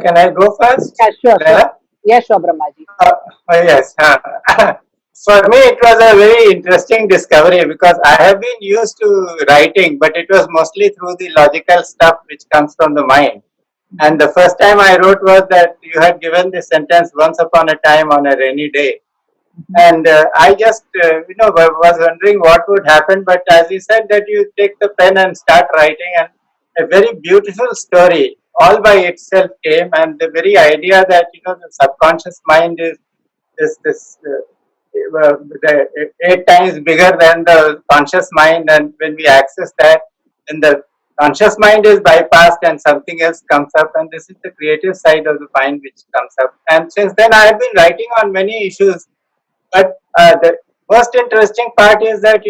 Can I go first, Yeah, sure, sure. Leila? Yeah, sure, Brahmaji. Uh, yes. For me, it was a very interesting discovery because I have been used to writing, but it was mostly through the logical stuff which comes from the mind. And the first time I wrote was that you had given the sentence once upon a time on a rainy day. And I just, was wondering what would happen. But as you said, that you take the pen and start writing, and a very beautiful story all by itself came. And the very idea that the subconscious mind is this. The 8 times bigger than the conscious mind, and when we access that, then the conscious mind is bypassed and something else comes up, and this is the creative side of the mind which comes up. And since then I have been writing on many issues, but the most interesting part is that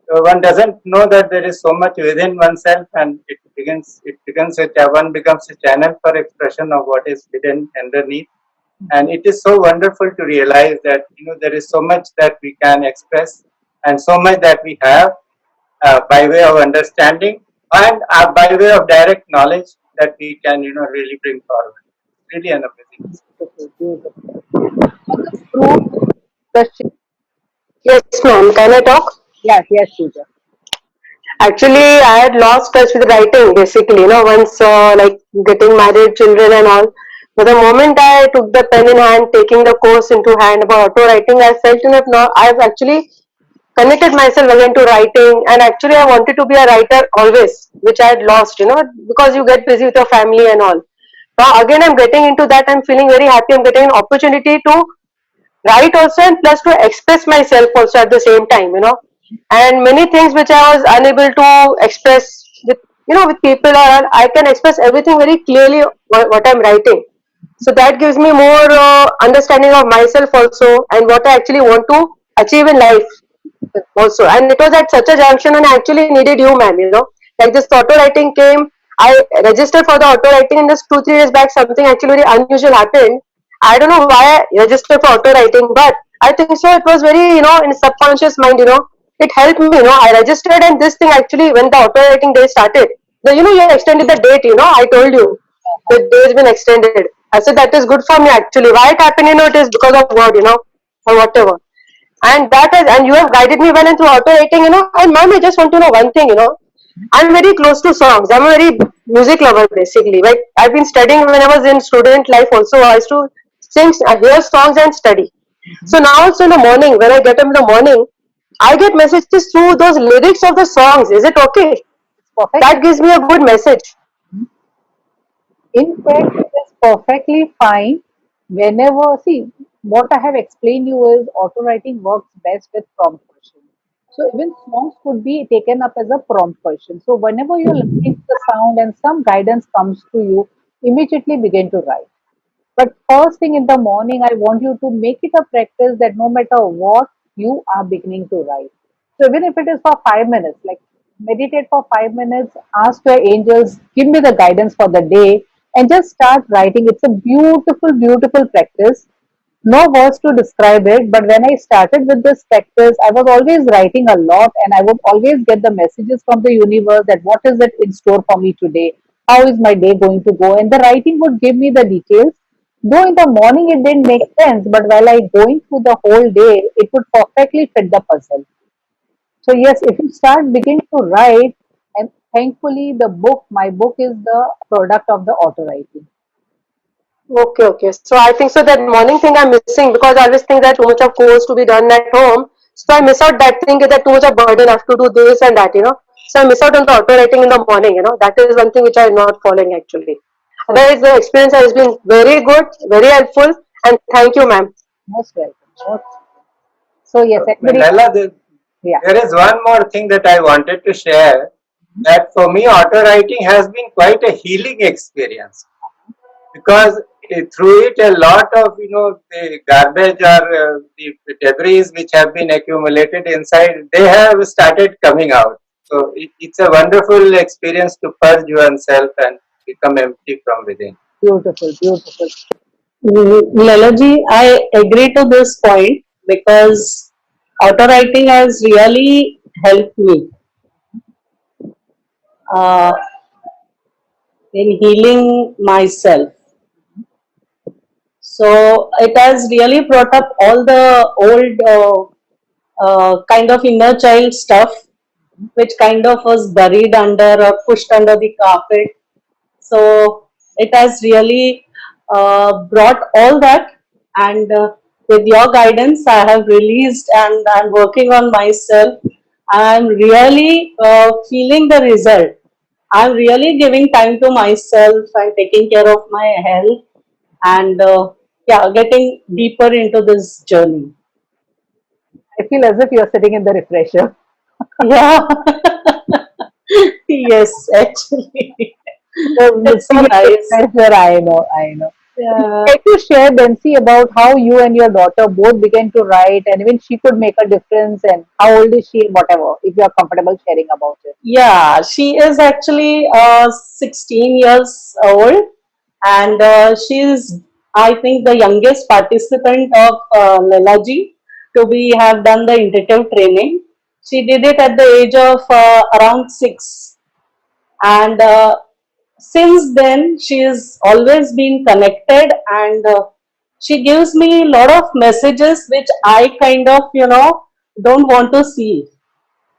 one doesn't know that there is so much within oneself, and it begins with one becomes a channel for expression of what is hidden underneath. And it is so wonderful to realize that there is so much that we can express, and so much that we have by way of understanding, and by way of direct knowledge that we can really bring forward. Really an amazing Beautiful, beautiful. So this proves the Yes, ma'am. Can I talk? yes, yes, Pooja. Actually, I had lost touch with writing basically, once like getting married, children, and all. But the moment I took the pen in hand, taking the course into hand about auto writing, I felt now I've actually connected myself again to writing. And actually, I wanted to be a writer always, which I had lost, because you get busy with your family and all. Now, again, I'm getting into that. I'm feeling very happy. I'm getting an opportunity to write also, and plus to express myself also at the same time, and many things which I was unable to express with with people, or I can express everything very clearly what I'm writing. So that gives me more understanding of myself also, and what I actually want to achieve in life also. And it was at such a junction, and I actually needed you, ma'am, like this auto writing came. I registered for the auto writing, and just 2 3 years back something actually very unusual happened. I don't know why I registered for auto writing, but I think so it was very, in subconscious mind, it helped me, I registered, and this thing actually, when the auto writing day started, you extended the date, I told you the day has been extended. I said that is good for me actually. Why it happened, it is because of God, or whatever. And that is, and you have guided me well into auto writing, and ma'am, I just want to know one thing, I'm very close to songs. I'm a very music lover basically. Like I've been studying when I was in student life also. I used to sing, hear songs and study. So now also in the morning, when I get up in the morning, I get messages through those lyrics of the songs. Is it okay? Perfect. That gives me a good message. In fact, it is perfectly fine whenever, see, what I have explained you is auto writing works best with prompt question. So even songs could be taken up as a prompt question. So whenever you're listening to the sound and some guidance comes to you, immediately begin to write. But first thing in the morning, I want you to make it a practice that no matter what, you are beginning to write. So even if it is for 5 minutes, like meditate for 5 minutes, ask your angels, give me the guidance for the day, and just start writing. It's a beautiful, beautiful practice. No words to describe it, but when I started with this practice, I was always writing a lot, and I would always get the messages from the universe that what is it in store for me today? How is my day going to go? And the writing would give me the details. Though in the morning it didn't make sense, but while I going through the whole day, it would perfectly fit the puzzle. So yes, if you start beginning to write, and thankfully my book is the product of the auto writing. Okay, okay. So I think so that morning thing I'm missing, because I always think that too much of course to be done at home. So I miss out that thing, that too much of burden, I have to do this and that, So I miss out on the auto writing in the morning, That is one thing which I'm not following actually. So Otherwise, the experience has been very good, very helpful, and thank you, ma'am. most welcome. So yes, everybody, Leila, yeah. there is one more thing that I wanted to share, that for me, auto writing has been quite a healing experience, because through it a lot of the garbage, or the debris which have been accumulated inside, they have started coming out. So it's a wonderful experience to purge oneself and become empty from within. Beautiful, beautiful. Lalaji, I agree to this point because auto writing has really helped me. Uh, in healing myself. So it has really brought up all the old kind of inner child stuff, which kind of was buried under or pushed under the carpet. So it has really brought all that, and with your guidance, I have released and I'm working on myself. I'm really feeling the result. I'm really giving time to myself and taking care of my health, and yeah, getting deeper into this journey. I feel as if you're sitting in the refresher. Yeah. Yes, actually. The It's so nice. refresher, I know, I know. Yeah. Can you share, Bensi, about how you and your daughter both began to write and even she could make a difference and how old is she, whatever, if you are comfortable sharing about it? Yeah, she is actually 16 years old, and she is, I think, the youngest participant of Lelaji to be have done the intuitive training. She did it at the age of around 6, and since then she has always been connected, and she gives me a lot of messages which I kind of don't want to see.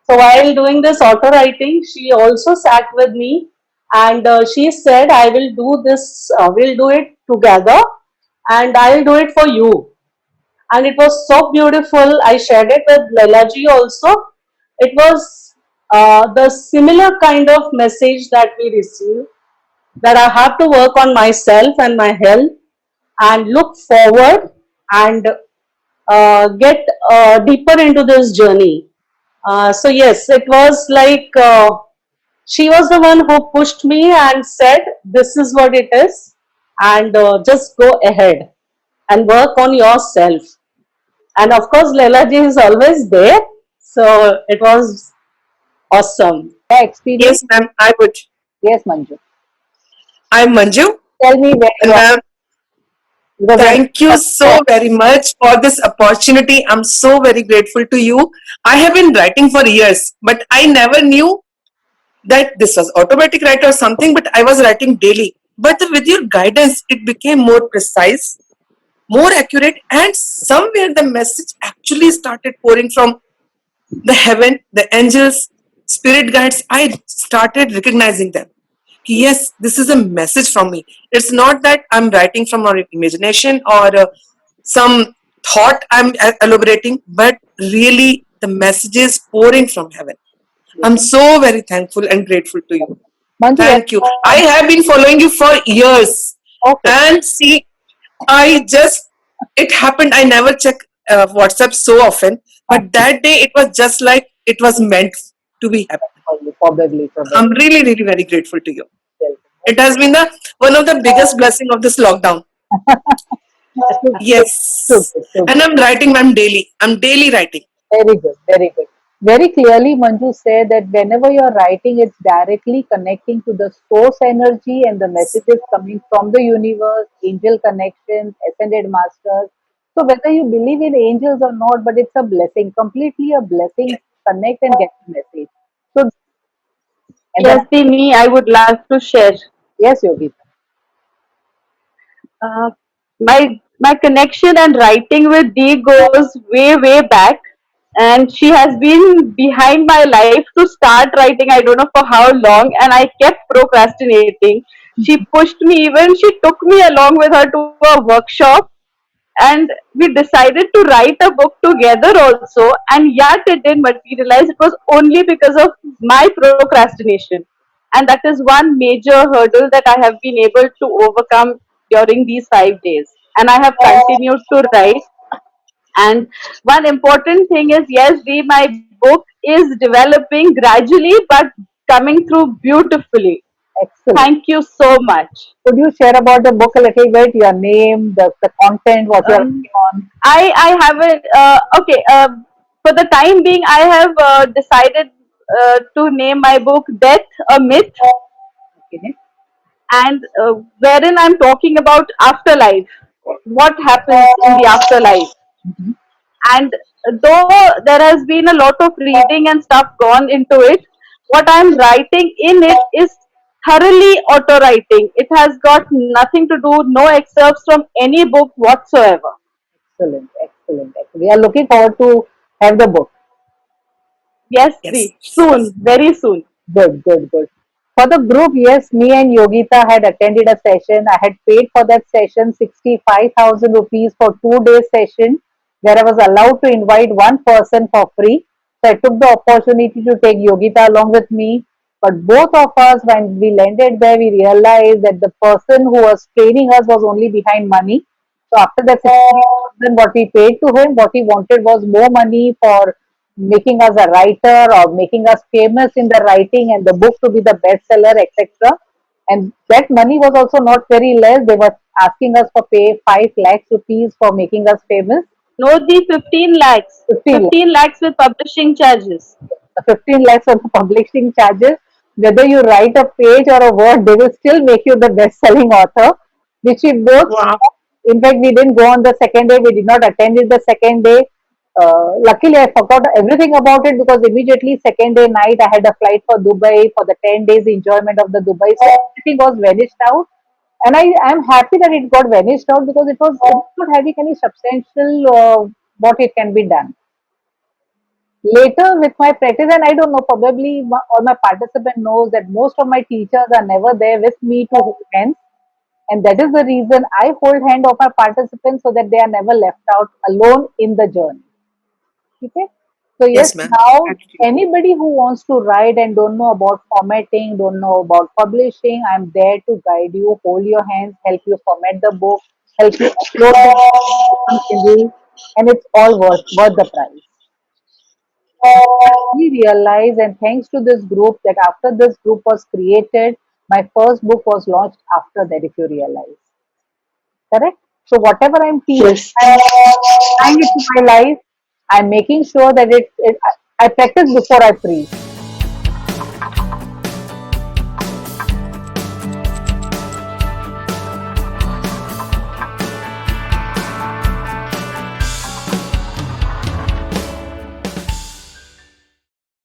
So while doing this auto writing, she also sat with me, and she said, "I will do this. We'll do it together, and I'll do it for you." And it was so beautiful. I shared it with Lelaji also. It was the similar kind of message that we received, that I have to work on myself and my health and look forward and get deeper into this journey. So yes, it was like she was the one who pushed me and said, "This is what it is, and just go ahead and work on yourself." And of course, Leela ji is always there, so it was awesome. Yeah, experience? Yes, ma'am, I would. Yes, Manju. I'm Manju, Tell me where and you are ma'am, because thank you so very much for this opportunity. I'm so very grateful to you. I have been writing for years, but I never knew that this was automatic writer or something, but I was writing daily. But with your guidance, it became more precise, more accurate, and somewhere the message actually started pouring from the heaven, the angels, spirit guides. I started recognizing them. Yes, this is a message from me. It's not that I'm writing from our imagination or some thought I'm elaborating, but really the message is pouring from heaven. I'm so very thankful and grateful to you. Manju, Thank you. I have been following you for years, okay. and see, I just, it happened. I never check WhatsApp so often, but that day it was just like it was meant to be happen. Probably, probably. I'm really, really very grateful to you. Well, It has been the one of the biggest blessing of this lockdown. so Yes, good, so and good. I'm writing. I'm daily. I'm daily writing. Very good, very good. Very clearly, Manju said that whenever you're writing, it's directly connecting to the source energy and the messages coming from the universe, angel connections, ascended masters. So whether you believe in angels or not, but it's a blessing, completely a blessing Yes. to connect and get the message. So and then Yes, the me I would love to share. yes, Yogi. Uh, my connection and writing with Dee goes way back, and she has been behind my life to start writing. I don't know for how long, and I kept procrastinating. She pushed me, even she took me along with her to a workshop, and we decided to write a book together also, and yet it didn't materialize. It was only because of my procrastination, and that is one major hurdle that I have been able to overcome during these 5 days, and I have continued to write. And one important thing is, yes, my book is developing gradually but coming through beautifully. Excellent. Thank you so much. Could you share about the book a little bit? Your name, the content, what you're um, working on. I haven't. Okay. For the time being, I have decided to name my book "Death: A Myth," Okay. and wherein I'm talking about afterlife, what happens in the afterlife. Mhm. And though there has been a lot of reading and stuff gone into it, what I'm writing in it is thoroughly auto writing. It has got nothing to do, no excerpts from any book whatsoever. Excellent, excellent, excellent. We are looking forward to have the book. Yes, Yes. Sri. Soon, very soon. Good, good, good. For the group, yes, me and Yogita had attended a session. I had paid for that session 65,000 rupees for 2 day session where I was allowed to invite one person for free. So I took the opportunity to take Yogita along with me. But both of us, when we landed there, we realized that the person who was training us was only behind money. So after that 60,000, what we paid to him, what he wanted was more money for making us a writer or making us famous in the writing and the book to be the bestseller, etc. And that money was also not very less. They were asking us for pay 5 lakhs rupees for making us famous. No, the 15 lakhs. 15 lakhs. 15 lakhs with publishing charges. 15 lakhs of the publishing charges. Whether you write a page or a word, they will still make you the best selling author, which we both. Wow. In fact, we didn't go on the second day, we did not attend it the second day. Luckily, I forgot everything about it because immediately second day night I had a flight for Dubai for the 10 days enjoyment of the Dubai. So everything was vanished out. And I am happy that it got vanished out because it was not having any substantial what it can be done. Later with my practice, and I don't know, probably all my participant knows that most of my teachers are never there with me to hold hands. And that is the reason I hold hand of my participants so that they are never left out alone in the journey. Okay. So yes, Yes, ma'am. now Absolutely. anybody who wants to write and don't know about formatting, don't know about publishing, I'm there to guide you, hold your hands, help you format the book, help you upload the book on Kindle, and it's all worth the price. We realized, and thanks to this group, that after this group was created, my first book was launched after that. If you realize, correct? So whatever I'm teaching, Yes. I'm applying it to my life. I'm making sure that I practice before I preach.